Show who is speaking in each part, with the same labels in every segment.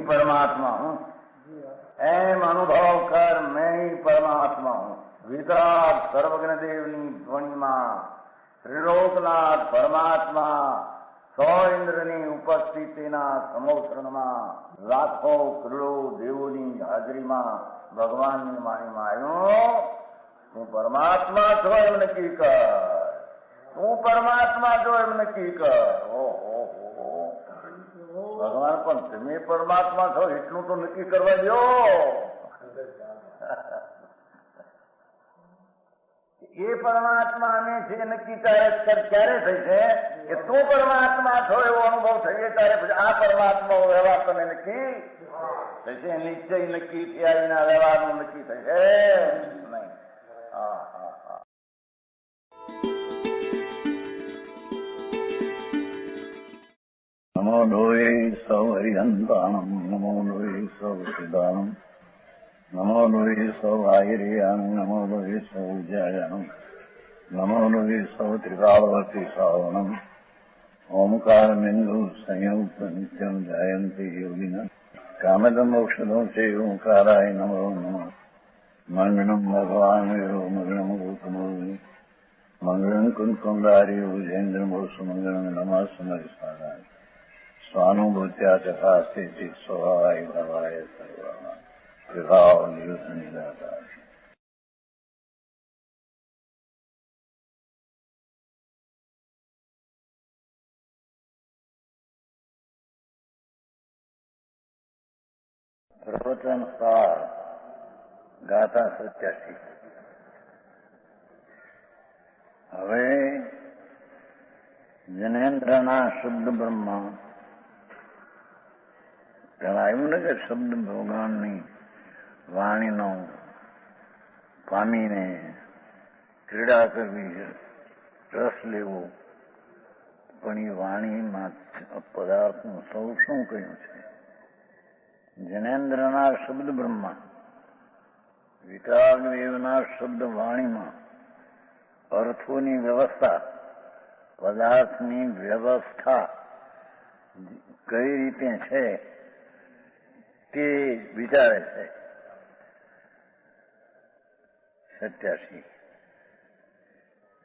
Speaker 1: परमात्मा हूँ, एम अनुभव कर मैं ही परमात्मा हूँ। वितराग सर्वज्ञ देवनी ध्वनि में त्रिलोकनाथ परमात्मा सौ इंद्रनी उपस्थितिना समोत्रणમાં લાખો કરોડો દેવોની હાજરીમાં ભગવાનની વાણીમાં આવ્યો, તું પરમાત્મા છો એમ નક્કી કર, તું પરમાત્મા છો એમ નક્કી કર. ભગવાન પણ તમે પરમાત્મા છો એટલું તો નક્કી કરવા દો. એ પરમાત્માને છે નક્કી ક્યારે થઈ છે કે તું પરમાત્મા છો એવો અનુભવ થઈએ ત્યારે પછી આ પરમાત્મા વ્યવહાર તમે નક્કી થશે. નિશ્ચય નક્કી થયા વિના વ્યવહારનું નક્કી થશે નહીં. હા હા હા. નમો લોહે સૌ હરિહંતાણમ, નમો લોહે સૌ સિદ્ધાણમ, નમો લોહે સૌ આહિર્યાણમ, નમો લોહે સૌ જયાણમ, નમો લોહે સૌ ત્રિકાળવતી શ્રાવણમ. ઓમકાર બિંદુ સંયુક્ત નિત્યમ જાયંતિ યોગિના કામદમ મોક્ષદો છે ઓંકારાય નમો નમઃ. મંગળમ ભગવાન વિરો મંગળમ ગૌતમોર્મિ મંગળમ કુંકુંડારી ભુજેન્દ્રમો સુમંગળમ નમઃ સમરિસારાય સ્વાનુભૂત્યા તથા સ્થિતિ સ્વભાવાય ભવાય સર્વા વિભાવ નિયુત નિરાકાર. પ્રવચન સાર ગાથા 87. હવે જનેન્દ્રના શુદ્ધ બ્રહ્મા પેલા આવ્યું ને કે શબ્દ ભગવાનની વાણીનો પામીને ક્રીડા કરવી, રસ લેવો, પણ એ વાણીમાં પદાર્થનું સૌ શું કહ્યું છે? જનેન્દ્રના શબ્દ બ્રહ્મા, વિતરાગદેવના શબ્દ વાણીમાં અર્થોની વ્યવસ્થા, પદાર્થની વ્યવસ્થા કઈ રીતે છે તે વિચારે છે. 87.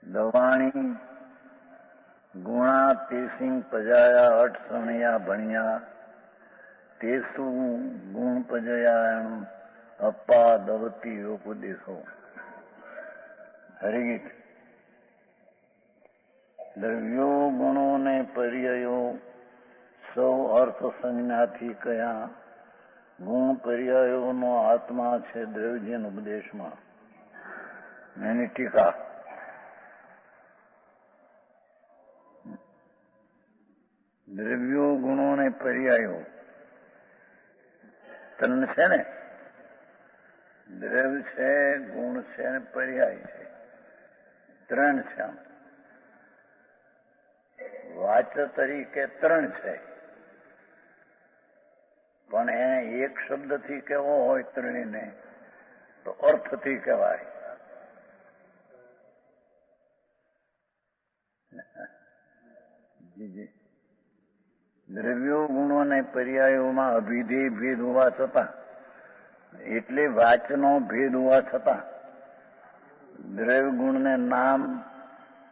Speaker 1: દવાણી ગુણા તેસિંગ પજાયા અઠ સણયા ભણ્યા તેસુ ગુણ પજયાણ અપ્પા દવતી ઉપદેશો. હરિગીત. દ્રવ્યો ગુણો ને પર્યાયો સૌ અર્થ સંજ્ઞાથી કયા, ગુણ પર્યાયોનો આત્મા છે દ્રવ્યજન ઉપદેશમાં. એની ટીકા. દ્રવ્યો ગુણો ને પર્યાયો ત્રણ છે ને, દ્રવ્ય છે, ગુણ છે ને પર્યાય છે, ત્રણ છે. વાચ તરીકે ત્રણ છે, પણ એને એક શબ્દથી કહેવો હોય ત્રણેયને તો અર્થથી કહેવાય. દ્રવ્યો ગુણો અને પર્યાયોમાં અભિધેય ભેદ હોવા છતાં, એટલે વાચનો ભેદ હોવા છતાં, દ્રવ્ય ગુણને નામ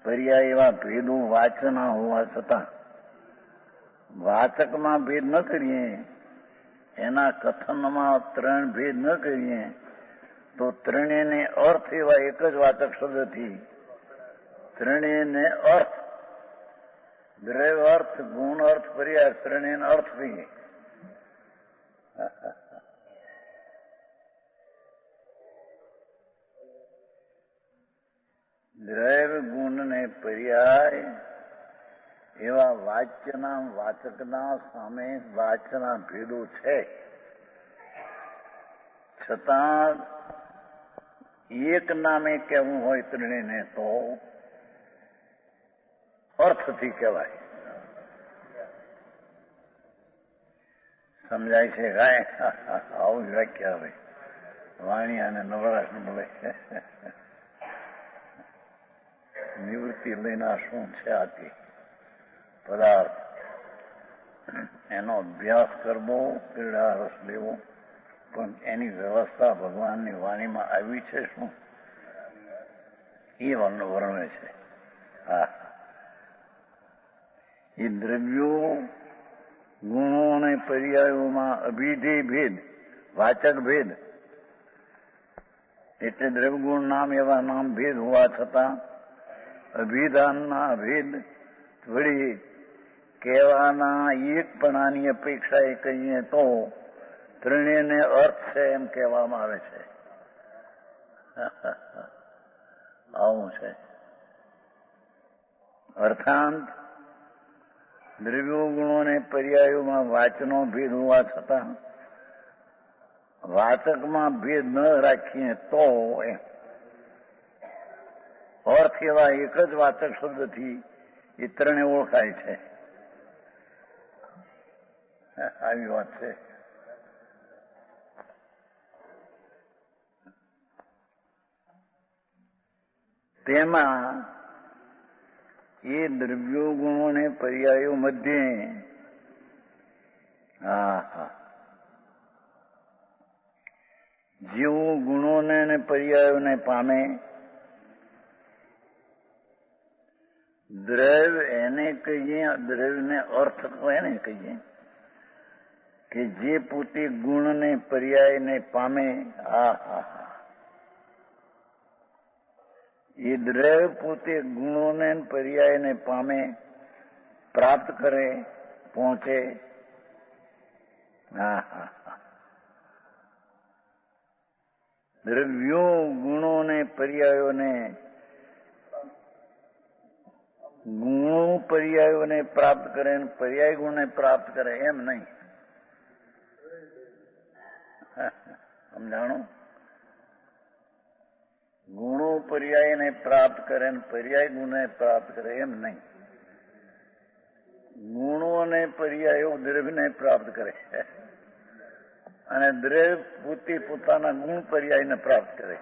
Speaker 1: પર્યાય એવા ભેદો વાચના હોવા છતાં વાચકમાં ભેદ ન કરીએ, એના કથનમાં ત્રણ ભેદ ન કરીએ તો ત્રણેયને અર્થ એવા એક જ વાચક શબ્દથી ત્રણેયને અર્થ, દ્રવ્ય અર્થ, ગુણ અર્થ, પર્યાય ત્રણેયનો અર્થ કહીએ. દ્રવ્ય ગુણ ને પર્યાય એવા વાચ્યના વાચકના સામે વાચના ભેદો છે, છતાં એક નામે કહેવું હોય ત્રણેયને તો અર્થથી કહેવાય. સમજાય છે કાંઈ? આવું વ્યાખ્યા હવે વાણી અને નવરાશ મળે. નિવૃત્તિ લઈને શું છે આથી પદાર્થ એનો અભ્યાસ કરવો, પીડા રસ લેવો, પણ એની વ્યવસ્થા ભગવાનની વાણીમાં આવી છે શું એ વર્ણવે છે. હા, એ દ્રવ્યો ગુણો અને પર્યાયોમાં અભિધેય ભેદ, વાચક ભેદ, એટલે દ્રવ્યગુણ નામ એવા નામ ભેદ હોવા છતાં અભિધાનના ભેદ વળી કહેવાના એકપણાની અપેક્ષા એ કહીએ તો ત્રણેયને અર્થ છે એમ કહેવામાં આવે છે. આવું છે. અર્થાંત દ્રવ્યો ગુણો અને પર્યાયોમાં વાચનો ભેદ હોવા છતાં વાચકમાં ભેદ ન રાખીએ તો એમ અર્થ એવા એક જ વાચક શબ્દથી એ ત્રણે ઓળખાય છે. આવી વાત છે. તેમાં એ દ્રવ્યો ગુણો અને પર્યાયો મધ્યે જેવો ગુણોને અને પર્યાયોને પામે દ્રવ્ય એને કહીએ, દ્રવ્યને અર્થ એને કહીએ કે જે પોતે ગુણને પર્યાયને પામે. એ દ્રવ્ય પોતે ગુણોને પર્યાયને પામે, પ્રાપ્ત કરે, પહોંચે. દ્રવ્યો ગુણોને પર્યાયોને ગુણો પર્યાયોને પ્રાપ્ત કરે, પર્યાય ગુણને પ્રાપ્ત કરે એમ નહીં. સમજાણું? ગુણો પર્યાયને પ્રાપ્ત કરે, પર્યાય ગુણને પ્રાપ્ત કરે એમ નહીં. ગુણો અને પર્યાયો દ્રવ્યને પ્રાપ્ત કરે અને દ્રવ્ય પોતે પોતાના ગુણ પર્યાયને પ્રાપ્ત કરે.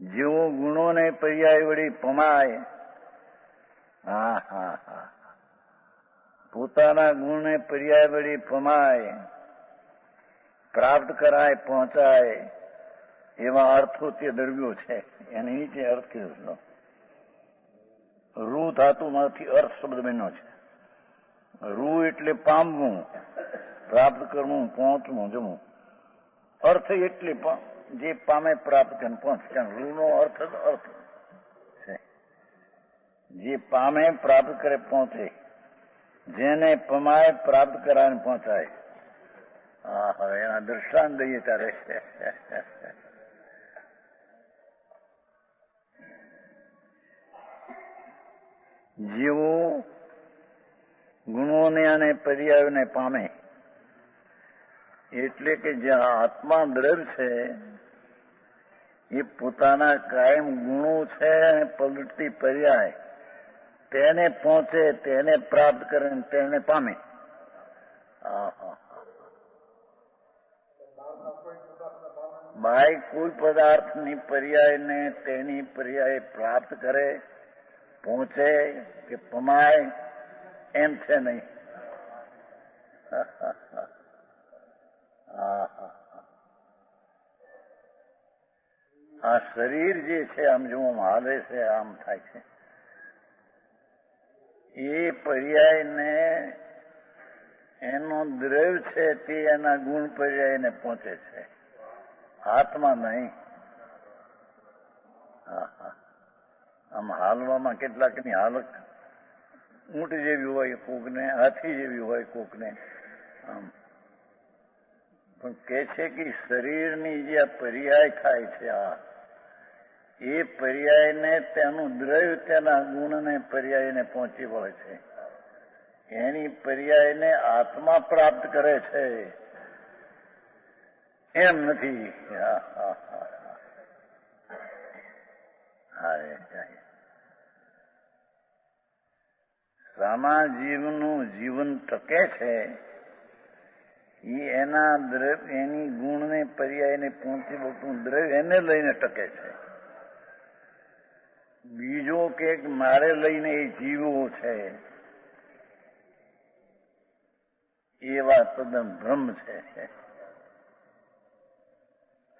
Speaker 1: જેવો ગુણોને પર્યાય વળી પમાય, પોતાના ગુણને પર્યાય વળી પમાય, પ્રાપ્ત કરાય, પહોંચાય એવા અર્થો તે દ્રવ્યો છે. એની નીચે અર્થ કીધો. રૂ ધાતુમાંથી અર્થ શબ્દ બન્યો છે. રૂ એટલે પામવું, પ્રાપ્ત કરવું, પહોંચવું, જમવું. અર્થ એટલે જે પામે, પ્રાપ્ત કરે, પહોંચે. રૂનો અર્થ જ અર્થ છે. જે પામે, પ્રાપ્ત કરે, પહોંચે. જેને પમાય, પ્રાપ્ત કરાય, પહોંચાય. હવે એના દ્રષ્ટાંત દઈએ ત્યારે જેવો ગુણોને અને પર્યાયોને પામે, એટલે કે જે આત્મા દ્રવ્ય છે એ પોતાના કાયમ ગુણો છે અને પલટતી પર્યાય તેને પહોંચે, તેને પ્રાપ્ત કરે, તેને પામે. બાય કોઈ પદાર્થની પર્યાયને તેની પર્યાય પ્રાપ્ત કરે, પહોંચે કે પમાય એમ છે નહીં. આ શરીર જે છે આમ જો હાલે છે, આમ થાય છે, એ પર્યાયને એનો દ્રવ્ય છે તે એના ગુણ પર્યાયને પહોંચે છે, આત્મા નહીં. આમ હાલવામાં કેટલાકની હાલત ઊંટ જેવી હોય, કોકને હાથી જેવી હોય, કોકને આમ. પણ કે છે કે શરીરની જે પર્યાય થાય છે, એ પર્યાયને તેનું દ્રવ્ય તેના ગુણને પર્યાયને પહોંચી વળે છે. એની પર્યાયને આત્મા પ્રાપ્ત કરે છે એમ નથી. સામા જીવનું જીવન ટકે છે એ એના દ્રવ્ય એની ગુણને પર્યાયને પહોંચી વળતું દ્રવ્ય એને લઈને ટકે છે. બીજો કે મારે લઈને એ જીવવો છે એ વાત તદ્દન ભ્રમ છે.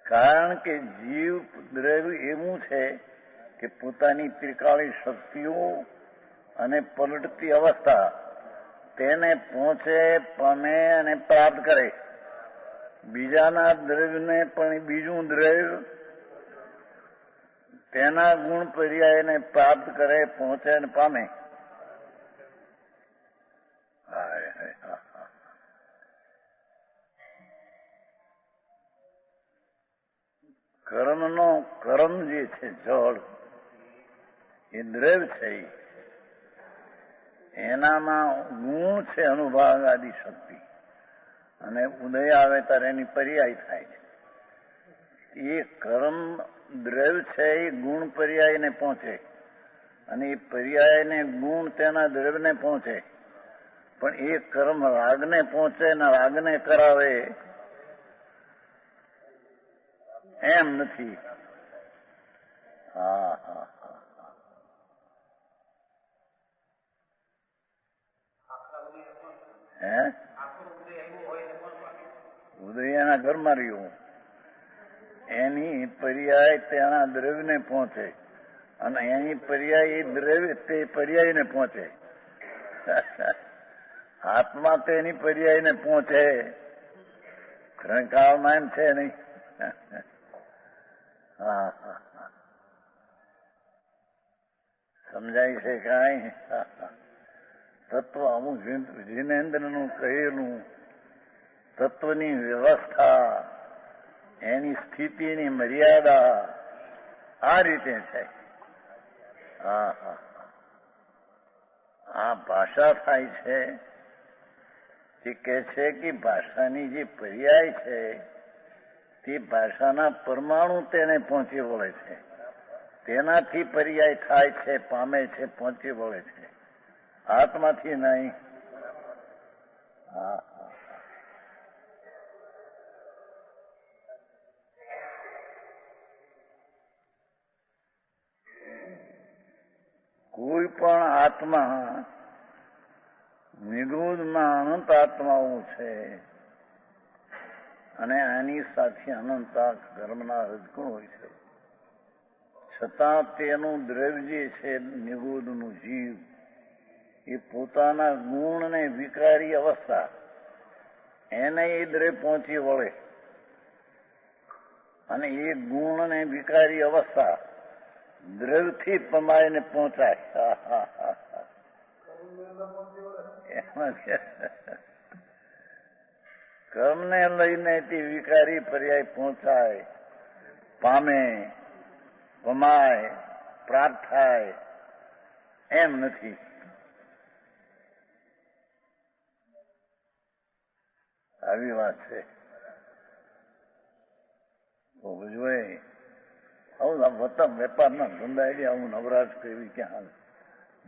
Speaker 1: કારણ કે જીવ દ્રવ્ય એવું છે કે પોતાની ત્રિકાળી શક્તિઓ અને પલટતી અવસ્થા તેને પહોંચે, પામે અને પ્રાપ્ત કરે. બીજાના દ્રવ્યને પણ બીજું દ્રવ્ય તેના ગુણ પર્યાયને પ્રાપ્ત કરે, પહોંચે અને પામે. કર્મ જે છે જળ એ દ્રવ્ય છે, એનામાં ગુણ છે અનુભાગ આદિ શક્તિ, અને ઉદય આવે ત્યારે એની પર્યાય થાય છે. એ કર્મ દ્રવ્ય છે એ ગુણ પર્યાયને પહોંચે, અને એ પર્યાયને ગુણ તેના દ્રવ્યને પહોંચે. પણ એ કર્મ રાગને પહોંચે ને રાગને કરાવે એમ નથી. હા હા હા. હે ઉદય એના ઘરમાં રહ્યું, એની પર્યાય તેના દ્રવ્યને પહોંચે, અને એની પર્યાય એ દ્રવ્ય તે પર્યાયને પહોંચે. આત્મા તેની પર્યાયને પહોંચે. કાળમાં એમ છે નહીં. હા હા સમજાય છે કાંઈ? તત્વ અમુક જીનેન્દ્રનું કહેલું તત્વની વ્યવસ્થા, એની સ્થિતિની મર્યાદા આ રીતે છે. હા હા આ ભાષા થાય છે તે કહે છે કે ભાષાની જે પર્યાય છે તે ભાષાના પરમાણુ તેને પહોંચી વળે છે, તેનાથી પર્યાય થાય છે, પામે છે, પહોંચી વળે છે, આત્માથી નહીં. હા કોઈ પણ આત્મા નિરોધમાં અનંત આત્માઓ છે, અને આની સાથે અનંતા કર્મના રજગુણ હોય છે. છતાં તેનું દ્રવ્ય જે છે નિરોધનું જીવ એ પોતાના ગુણને વિકારી અવસ્થા એને એ દ્રવ્ય પહોંચી વળે, અને એ ગુણને વિકારી અવસ્થા દ્રવ્યથી પમાઈને પહોંચાય. કર્મને લઈને તે વિકારી પર્યાય પહોંચાય, પામે, પમાય, પ્રાપ્ત થાય એમ નથી. આવી વાત છે. જોઈએ આવું વતન વેપારના ધંધા એટલે આવું નવરાશ કેવી ક્યાં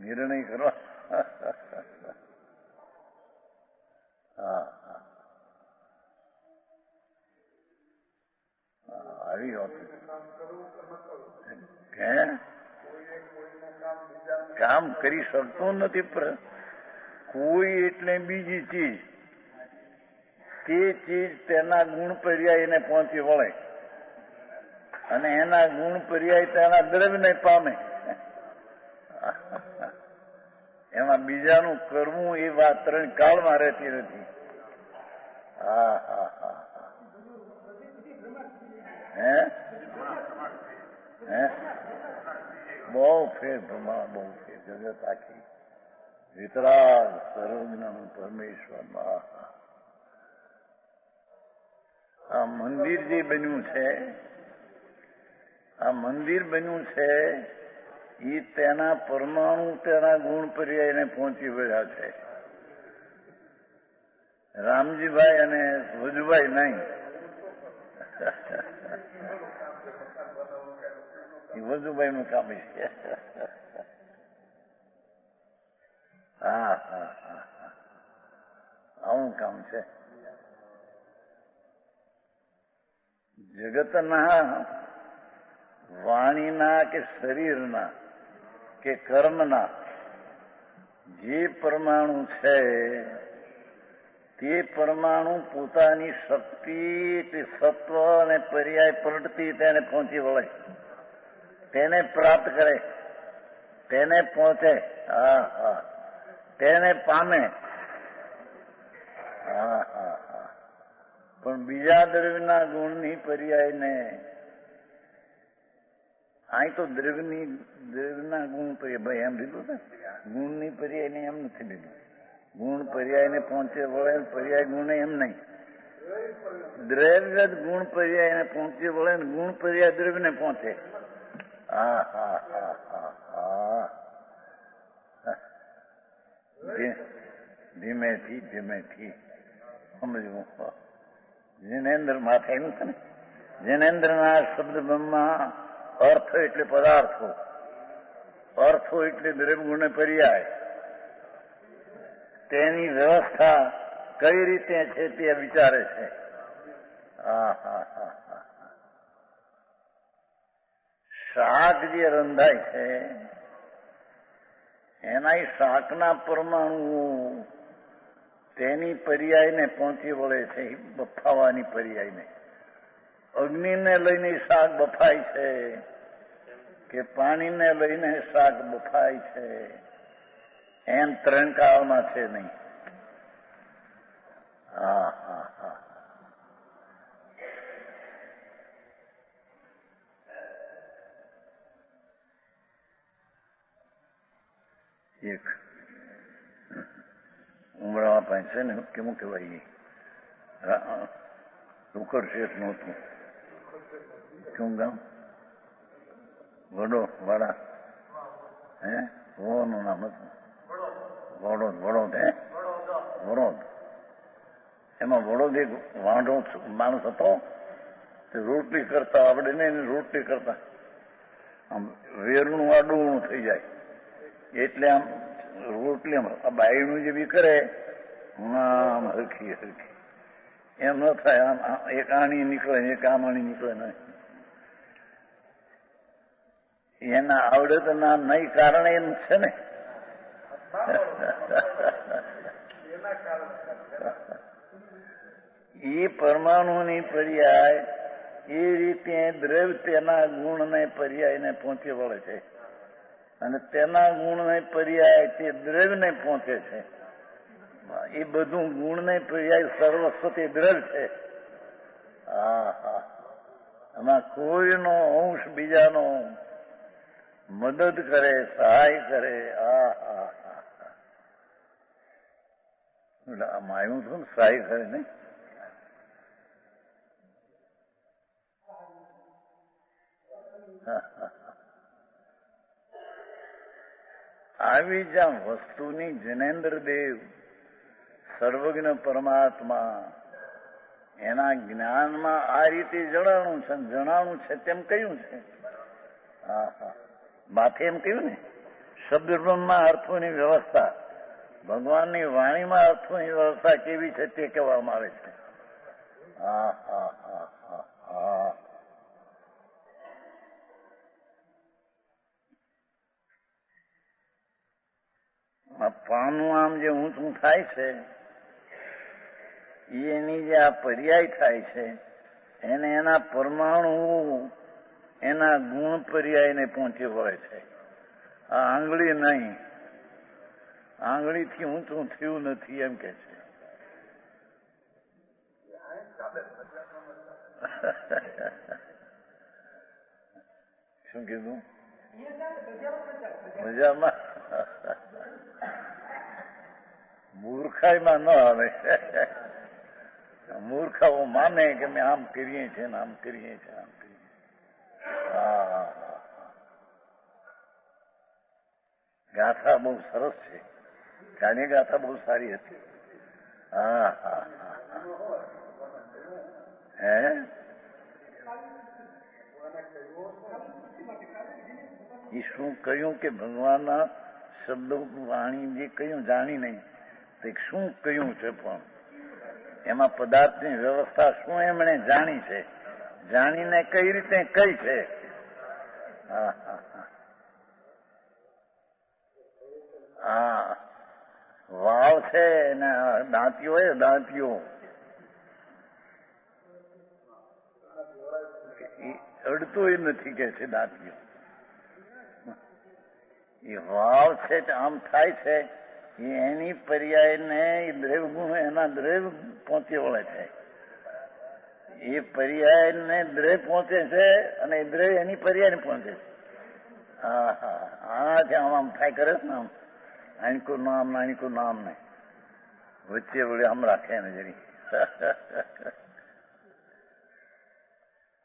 Speaker 1: નિર્ણય કરવા. હા આવી વાત હે કામ કરી શકતો નથી. કોઈ એટલે બીજી ચીજ, તે ચીજ તેના ગુણ પર્યાયને પહોંચી વળે, અને એના ગુણ પર્યાય તેના દ્રવ્યને પામે. એમાં બીજાનું કરવું એ વાત ત્રણ કાળમાં રહેતી નથી. હા હા હા હે હે બહુ ફેર ભ્રમા, બહુ ફેર. જગત આખી વિતરાગ સર્વજ્ઞાનું પરમેશ્વરમાં આ મંદિર જે બન્યું છે, આ મંદિર બન્યું છે એ તેના પરમાણુ તેના ગુણ પર્યાયને પહોંચી વળ્યા છે. રામજીભાઈ અને વજુભાઈ નહીં. એ વજુભાઈ નું કામ છે. હા છે. જગતના વાણીના કે શરીરના કે કર્મના જે પરમાણુ છે તે પરમાણુ પોતાની શક્તિ તે સત્વ અને પર્યાય પલટતી તેને પહોંચી વળે, તેને પ્રાપ્ત કરે, તેને પહોંચે, તેને પામે. પણ બીજા દ્રવ્યના ગુણની પર્યાયને અહીં તો દ્રવ્યના ગુણ ભાઈ એમ લીધું ને, ગુણની પર્યાયને એમ નથી લીધું. ગુણ પર્યાયને પહોંચે વળે, પર્યાય ગુણે એમ નહીં. દ્રવ્ય ગુણ પર્યાયને પહોંચે વળે ને ગુણ પર્યાય દ્રવ્યને પહોંચે. ધીમેથી ધીમેથી સમજવું. જિનેન્દ્ર માથાનું છે ને, જિનેન્દ્રના શબ્દ બ્રહ્મા અર્થ એટલે પદાર્થો, અર્થો એટલે દ્રવ્ય ગુણ પર્યાય. તેની વ્યવસ્થા કઈ રીતે છે તે વિચારે છે. શાક જે રંધાય છે એના શાકના પરમાણુઓ તેની પર્યાયને પહોંચી વળે છે, બફાવાની પર્યાયને. અગ્નિને લઈને શાક બફાય છે કે પાણીને લઈને શાક બફાય છે એમ ત્રણ કાળમાં છે નહીં. એક ઉમરાવા પાસે ને કેવું કહેવાય, રોકડ શેઠ નહોતું, શું ગામ વડો વાડા હે નું નામ હતું વડોદ હે વડોદ. એમાં વડોદ એક વાંઢો માણસ હતો, તે રોટલી કરતા આવડે ને રોટલી કરતા આમ વેરનું આડું થઈ જાય એટલે આમ રોટલી બાયણું જે બી કરે આમ હરખી હરખી એમ ન થાય. આમ એક આણી નીકળે એક આમ આણી નીકળે નહીં. એના આવડતના નહીં કારણે એમ છે ને. એ પરમાણુની પર્યાય એ રીતે દ્રવ્ય તેના ગુણને પર્યાયને પહોંચી વળે છે અને તેના ગુણને પર્યાય તે દ્રવ્યને પહોંચે છે. એ બધું ગુણને પર્યાય સર્વસ્વ તે દ્રવ્ય છે. એમાં કોઈનો અંશ બીજાનો મદદ કરે, સહાય કરે. આમાં આવ્યું હતું ને સહાય કરે નહીં. આવી જ્યાં વસ્તુની જિનેન્દ્ર દેવ સર્વજ્ઞ પરમાત્મા એના જ્ઞાનમાં આ રીતે જણાણું છે તેમ કહ્યું છે. માથે એમ કહ્યું ને શબ્દ બ્રહ્મમાં અર્થોની વ્યવસ્થા, ભગવાનની વાણીમાં અર્થોની વ્યવસ્થા કેવી છે તે કહેવામાં આવે છે. પાનું આમ જે ઊંચું થાય છે એની જે આ પર્યાય થાય છે એને એના પરમાણુ એના ગુણ પર્યાયને પહોંચી વળે છે. આ આંગળી નહીં, આંગળીથી ઊંચું થયું નથી એમ કે છે. શું કીધું? મજામાં મૂર્ખાઈમાં ન આવે. મૂર્ખાઓ માને કે અમે આમ કરીએ છીએ ને આમ કરીએ છીએ, આમ કરીએ. ગાથા બહુ સરસ છે, જાણી ગાથા બહુ સારી હતી. હે એ શું કહ્યું કે ભગવાનના શબ્દો વાણી જે કહ્યું જાણી નહીં, શું કહ્યું છે પણ
Speaker 2: એમાં પદાર્થની વ્યવસ્થા શું એમણે જાણી છે, જાણીને કઈ રીતે કઈ છે. હા, વાવ છે ને દાંતીઓ હોય, દાંતીઓ અડતું નથી કે છે દાંતીઓ. એ વાવ છે આમ થાય છે, એની પર્યાયને દ્રવ્ય ગુણ એના દ્રવ્ય પહોંચી વળે છે. એ પર્યાયને દ્રવ્ય પહોંચે છે અને એ દ્રવ્ય એની પર્યાયને પહોંચે છે. હા હા, આનાથી આમ થાય કરે છે ને, આમ આણકું નામ આણકું નામ ને વચ્ચે વળે આમ રાખે ને જરી.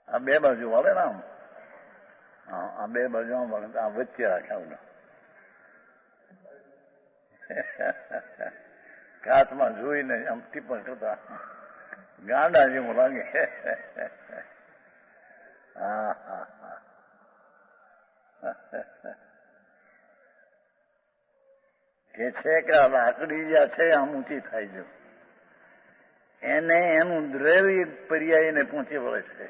Speaker 2: આ બે બાજુ વળે ને આમ, આ બે બાજુ આમ વળે, આ વચ્ચે રાખે આવું. કાચમાં જોઈને આમ ટીપણ કરતા ગાંડા જેવું લાગે. હા હા હા, કે છે કે આ લાકડી જ્યાં છે આમ ઊંચી થાય છે, એને એનું દ્રવ્ય પર્યાયને પહોંચી વળે છે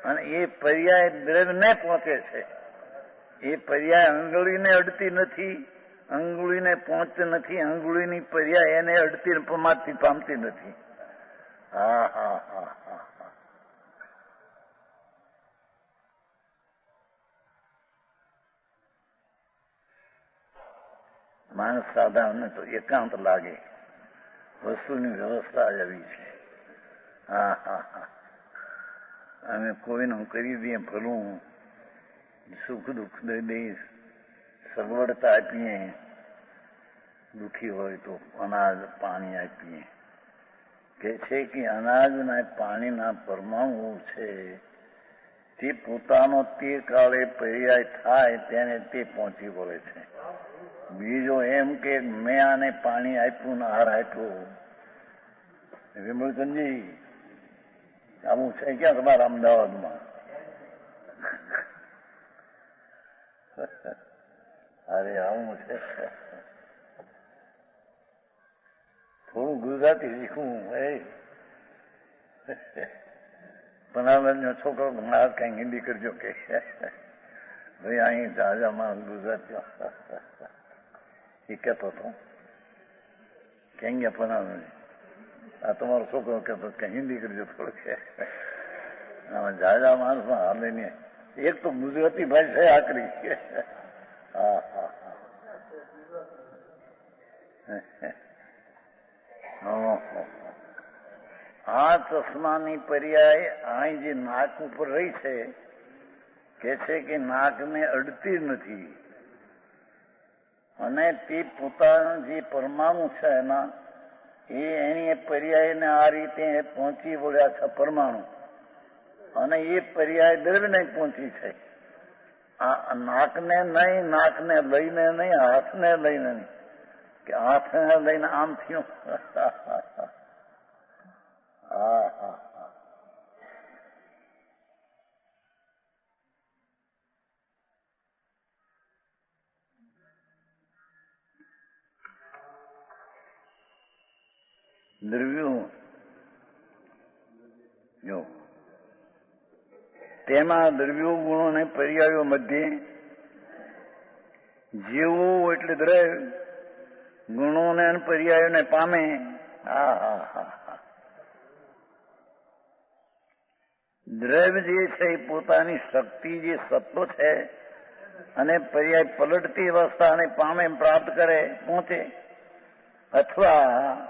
Speaker 2: અને એ પર્યાય દ્રવ્યને પહોંચે છે. એ પર્યાય અંગુળીને અડતી નથી, અંગુળીને પહોંચતી નથી, અંગુળીની પર્યાય એને અડતી પમાતી પામતી નથી. હા હા હા હા હા, માણસ સાધારણ તો એકાંત લાગે, વસ્તુની વ્યવસ્થા જ આવી છે. હા હા હા, અમે કોઈનું કરી દઈએ ભલું, સુખ દુઃખ દઈ દઈ, સગવડતા આપીએ, દુઃખી હોય તો અનાજ પાણી આપીએ. કે છે કે અનાજના પાણીના પરમાણુ છે તે પોતાનો તે કાળે પર્યાય થાય તેને તે પહોંચી વળે છે. બીજો એમ કે મેં આને પાણી આપ્યું ને આહાર આપ્યો. વિમલચંદજી આવું છે ક્યાં તમારા અમદાવાદમાં? અરે આવું છે, થોડું ગુજરાતી શીખવું. બનાવવાનો છોકરો મારા કઈ હિન્દી કરજો કે ભાઈ અહીં તાજા માણસ ગુજરાતીઓ. એ કહેતો હતો કેમ ગયા બનાવ, આ તમારો છોકરો કહેતો કે હિન્દી કરજો થોડું કે આમાં જાજા માણસમાં હાલે ને એક તો ગુજરાતી ભાષા છે આકરી. હા હા હા, આ ચશ્માની પર્યાય અહીં જે નાક ઉપર રહી છે કે છે કે નાકને અડતી નથી અને તે પોતાના જે પરમાણુ છે એના એની પર્યાયને આ રીતે પહોંચી વળ્યા છે પરમાણુ, અને એ પર્યાય દ્રવ્યને પહોંચી છે. આ નાકને નહીં, નાકને લઈને નહીં, હાથને લઈને નહીં, કે હાથને લઈને આમ થયું. હા હા હા, દ્રવ્યો જો તેમાં દ્રવ્યો ગુણો અને પર્યાયો મધ્યે જેવું એટલે દ્રવ્ય ગુણોને અને પર્યાયોને પામે. હા હા હા હા, દ્રવ્ય જે છે એ પોતાની શક્તિ જે સત્વ છે અને પર્યાય પલટતી અવસ્થાને પામે, પ્રાપ્ત કરે, પહોંચે, અથવા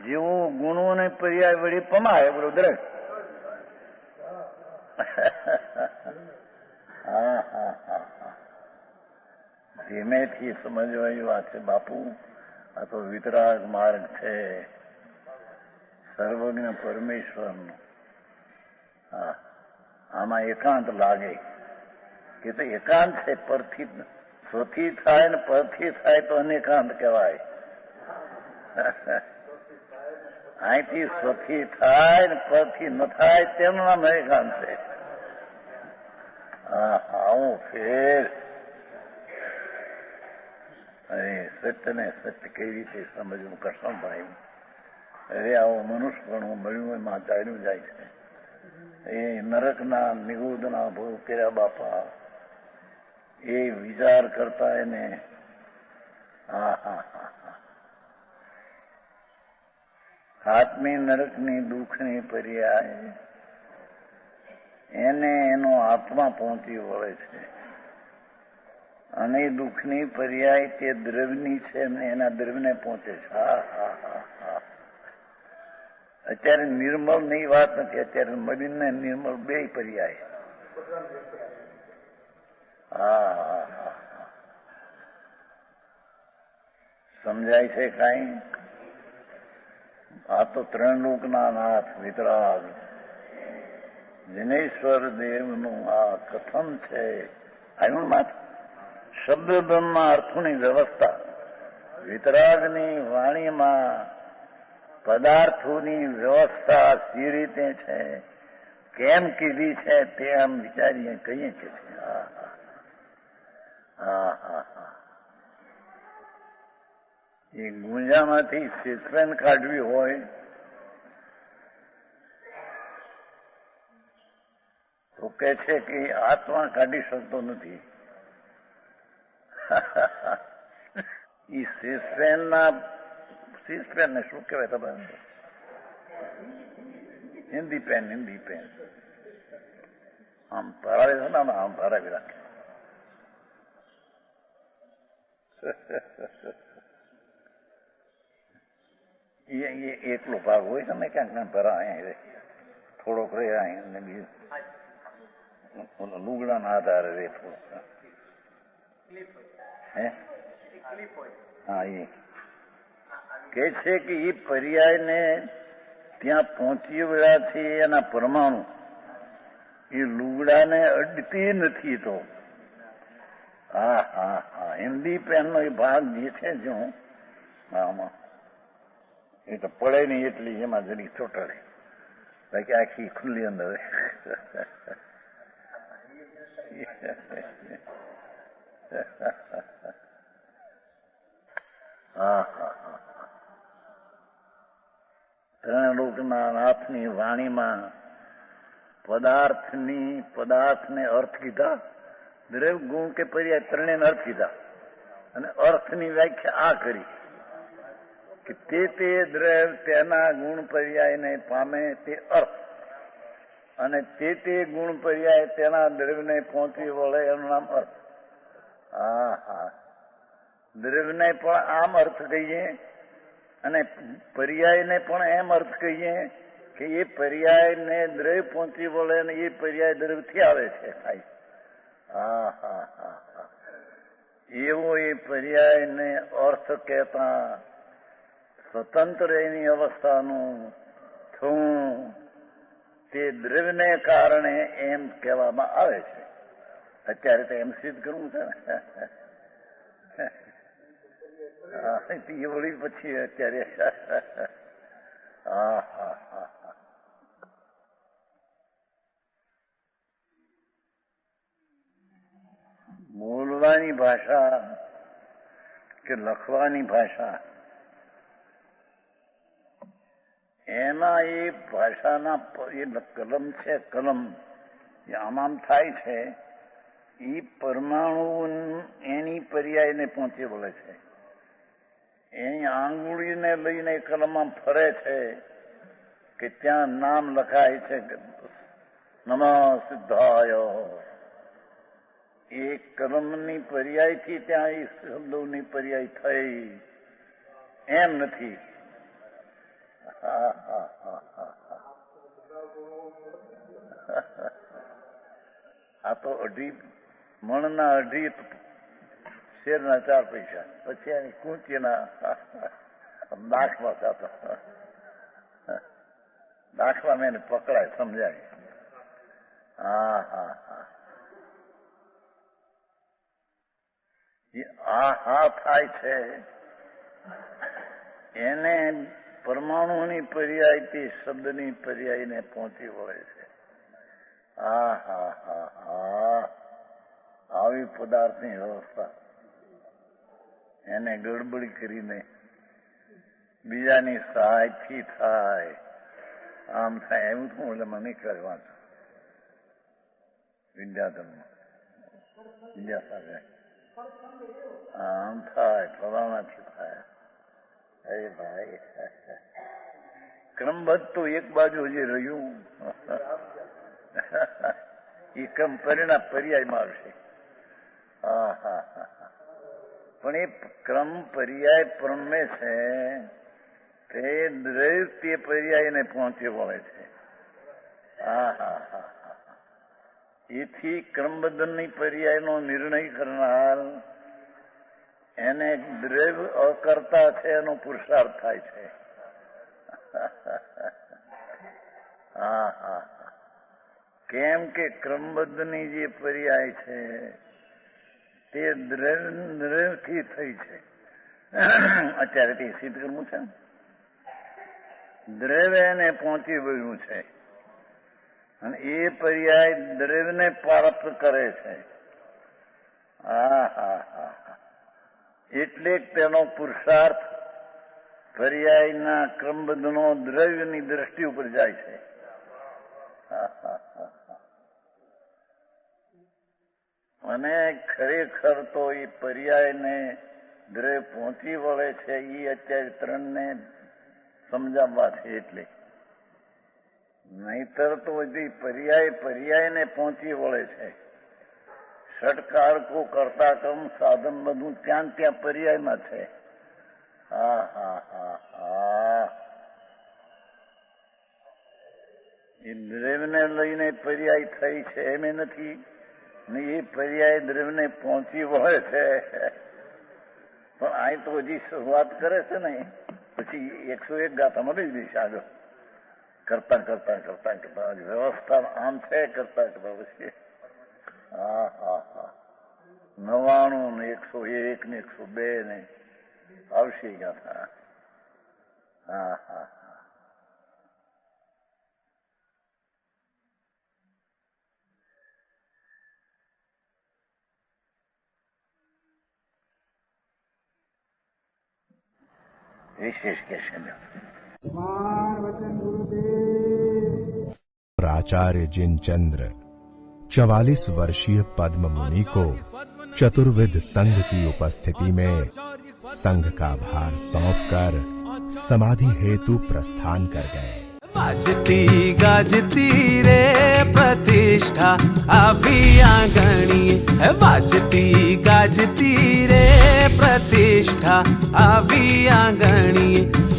Speaker 2: જેવો ગુણો અને પર્યાય વળી પમાય બોલો દ્રવ્ય. હા હા હા હા, ધીમેથી સમજવાય વાત છે બાપુ. આ તો વિતરાગ માર્ગ છે સર્વજ્ઞ પરમેશ્વરનો. હા, આમાં એકાંત લાગે કે તો એકાંત છે, પરથી સ્વથી થાય ને પરથી થાય તો અનેકાંત કહેવાય. અહીંથી સ્વથી થાય ને પરથી ન થાય તેનું નામ એકાંત છે. હા, આવું ફેર. અરે સત્યને સત્ય કેવી રીતે સમજવું કૃષ્ણભાઈ? હવે આવો મનુષ્યપણું મળ્યું એમાં ચાલ્યું જાય છે. એ નરકના નિગોદના ભોગ કર્યા બાપા, એ વિચાર કરતા એને આત્મી નરકની દુઃખની પર્યાય એને એનો આત્મા પહોંચી વળે છે. અને દુઃખની પર્યાય તે દ્રવ્યની છે ને એના દ્રવ્યને પહોંચે છે. અત્યારે નિર્મળ ની વાત નથી, અત્યારે મળીને નિર્મળ બે પર્યાય. સમજાય છે કઈ? આ તો ત્રણ લોકના નાથ વિતરાગ જિનેશ્વર દેવનું આ કથન છે. આવ્યું માત્ર શબ્દબ્રહ્મના અર્થોની વ્યવસ્થા વિતરાગની વાણીમાં પદાર્થોની વ્યવસ્થા સી રીતે છે, કેમ કીધી છે તે આમ વિચારીએ કહીએ કે એ ગુંજામાંથી સિસ્પેન કાઢવી હોય તો કે છે કે આત્મા કાઢી શકતો નથી. એ સિસ્પેન ને શું કહેવાય તમારે? હિન્દી પેન આમ ભરાવે છે ને, આમ ભરાવી રાખે. એ એટલો ભાગ હોય છે ને ક્યાંક ભરાય, થોડોક રે બીજું લુગડા ના આધારે રે થોડોક. હા, એ કે છે કે એ પર્યાયને ત્યાં પહોંચી વળ્યા છે એના પરમાણુ એ લુગડાને અડતી નથી. તો હિન્દી પેનનો એ ભાગ જે છે જો આમાં એ તો પડે નહીં એટલી એમાં જરી ચોટાડે, બાકી આખી ખુલ્લી અંદર. ત્રણ લોકના નાથની વાણીમાં પદાર્થને અર્થ કીધા, દ્રવ્ય ગુણ કે પર્યાય ત્રણેય અર્થ કીધા, અને અર્થની વ્યાખ્યા આ કરી કે તે દ્રવ્ય તેના ગુણ પર્યાયને પામે તે અર્થ, અને તે ગુણ પર્યાય તેના દ્રવ્યને પહોંચી વળે એનું નામ અર્થ. દ્રવ્યને પણ આમ અર્થ કહીએ અને પર્યાયને પણ એમ અર્થ કહીએ કે એ પર્યાયને દ્રવ્ય પહોંચી વળે અને એ પર્યાય દ્રવ્યથી આવે છે. એવો એ પર્યાયને અર્થ કહેતા સ્વતંત્ર એની અવસ્થાનું થવું તે દ્રવ્યને કારણે એમ કહેવામાં આવે છે. અત્યારે તો એમ સિદ્ધ કરવું છે ને, એ વળી પછી અત્યારે બોલવાની ભાષા કે લખવાની ભાષા, એમાં એ ભાષાના એ કલમ છે, કલમ એ આમ થાય છે. એ પરમાણુ એની પર્યાયને પહોંચી વળે છે. એની આંગળીને લઈને કલમમાં ફરે છે કે ત્યાં નામ લખાય છે નમઃ સિદ્ધાય. એ કલમની પર્યાયથી ત્યાં એ શબ્દોની પર્યાય થઈ એમ નથી. આ તો મણના 2.5 શેરના 4 પૈસા, પછી એની કૂંચીના દાખલા થતો. દાખલા મેં પકડાય, સમજાય. થાય છે એને પરમાણુની પર્યાયથી શબ્દની પર્યાયને પહોંચી વળે છે. આવી પદાર્થની વ્યવસ્થા એને ગડબડી કરીને બીજાની સહાયથી થાય, આમ થાય એવું શું એટલે મને કરવા વિદ્યાધર્મમાં વિદ્યાસાગર આમ થાય ફલાણાથી થાય. અરે ભાઈ ક્રમબદ્ધ તો એક બાજુ હજી રહ્યું એ ક્રમ પરિણામ પર્યાયમાં આવશે. હા હા હા પણ એ ક્રમ પર્યાય પ્રમે છે તે દ્રવ્ય તે પર્યાયને પહોંચી વળે છે. હા હા હા હા એથી ક્રમબદ્ધની પર્યાયનો નિર્ણય કરનાર એને દ્રવ્ય અકર્તા છે એનો પુરુષાર્થ થાય છે. હા હા કેમ કે ક્રમબદ્ધની જે પર્યાય છે તે દ્રવ્યથી થઈ છે. અત્યારે તે સિદ્ધ કરવું છે, દ્રવ્ય એને પહોંચી વળ્યું છે અને એ પર્યાય દ્રવ્યને પ્રાપ્ત કરે છે. હા હા હા એટલે તેનો પુરુષાર્થ પર્યાયના ક્રમબદ્ધનો દ્રવ્યની દ્રષ્ટિ ઉપર જાય છે. અને ખરેખર તો એ પર્યાયને દ્રવ્ય પહોંચી વળે છે એ અત્યારે ત્રણને સમજાવવા છે. એટલે નહીતર તો હજી પર્યાયને પહોંચી વળે છે. ષટકારકો કરતા ક્રમ સાધન બધું ત્યાં ત્યાં પર્યાયમાં છે. હા હા હા હા એ દ્રવ્યને લઈને પર્યાય થઈ છે એમ નથી ને એ પર્યાય દ્રવ્યને પહોંચી વળે છે. પણ અહીં તો હજી શરૂઆત કરે છે ને પછી 101 ગાથામાં લઈ જઈશ આગળ કરતા કરતા કરતા કરતા વ્યવસ્થા આમ છે કરતા કરતા પછી હા હા હા 99 ને 101 ને 102 ને આવશે ગાથા. હા હા विशेष कैसे
Speaker 3: आचार्य जिनचंद्र 44 वर्षीय पद्म मुनि को चतुर्विध संघ की उपस्थिति में संघ का भार सौंपकर समाधि हेतु प्रस्थान कर गए.
Speaker 4: वाजती गाजती रे प्रतिष्ठा अभी आंगणी है. वाजती गाजती रे प्रतिष्ठा अभी आंगणी.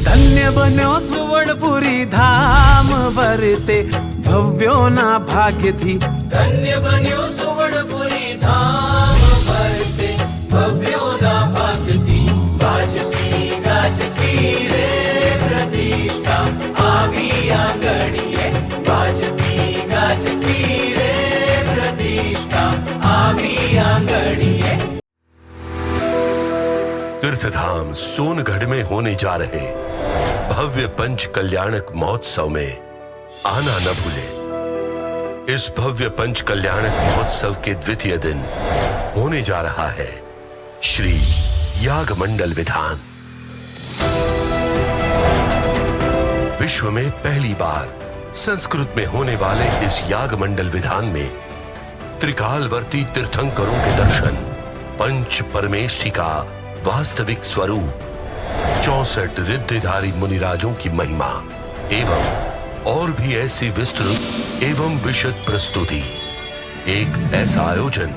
Speaker 4: धन्य बन्यो सुवर्णपुरी धाम भरते भव्यो ना भाग्य थी. धन्य बन्यो सुवर्णपुरी धाम भरते भव्यो ना भाग्य थी. वाजती गाजती रे प्रतिष्ठा आवी आंगणीए. वाजती गाजती रे प्रतिष्ठा आवी आंगणीए.
Speaker 5: तीर्थधाम सोनगढ़ में होने जा रहे भव्य पंच कल्याणक महोत्सव में आना न भूले. इस भव्य पंच कल्याणक महोत्सव के द्वितीय दिन होने जा रहा है श्री याग मंडल विधान. विश्व में पहली बार संस्कृत में होने वाले इस याग मंडल विधान में त्रिकालवर्ती तीर्थंकरों के दर्शन, पंच परमेष्ठी का वास्तविक स्वरूप, 64 रिद्धिधारी मुनिराजों की महिमा एवं और भी ऐसी विस्तृत एवं विशद प्रस्तुति. एक ऐसा आयोजन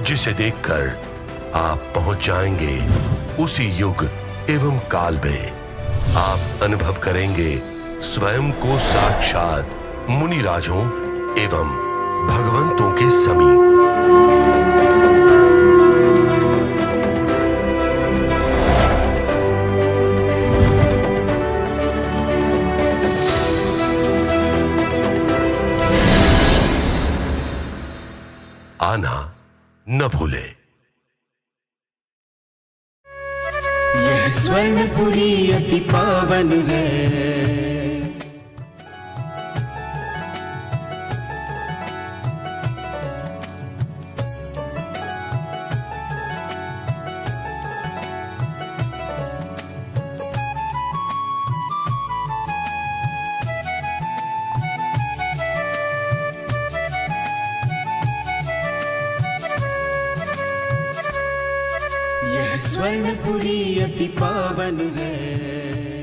Speaker 5: जिसे देखकर आप पहुंच जाएंगे उसी युग एवं काल में. आप अनुभव करेंगे स्वयं को साक्षात मुनिराजों एवं भगवंतों के समीप. आना न भूले.
Speaker 4: यह स्वर्णपुरी अति पावन है. स्वर्णपुरी अति पावन है।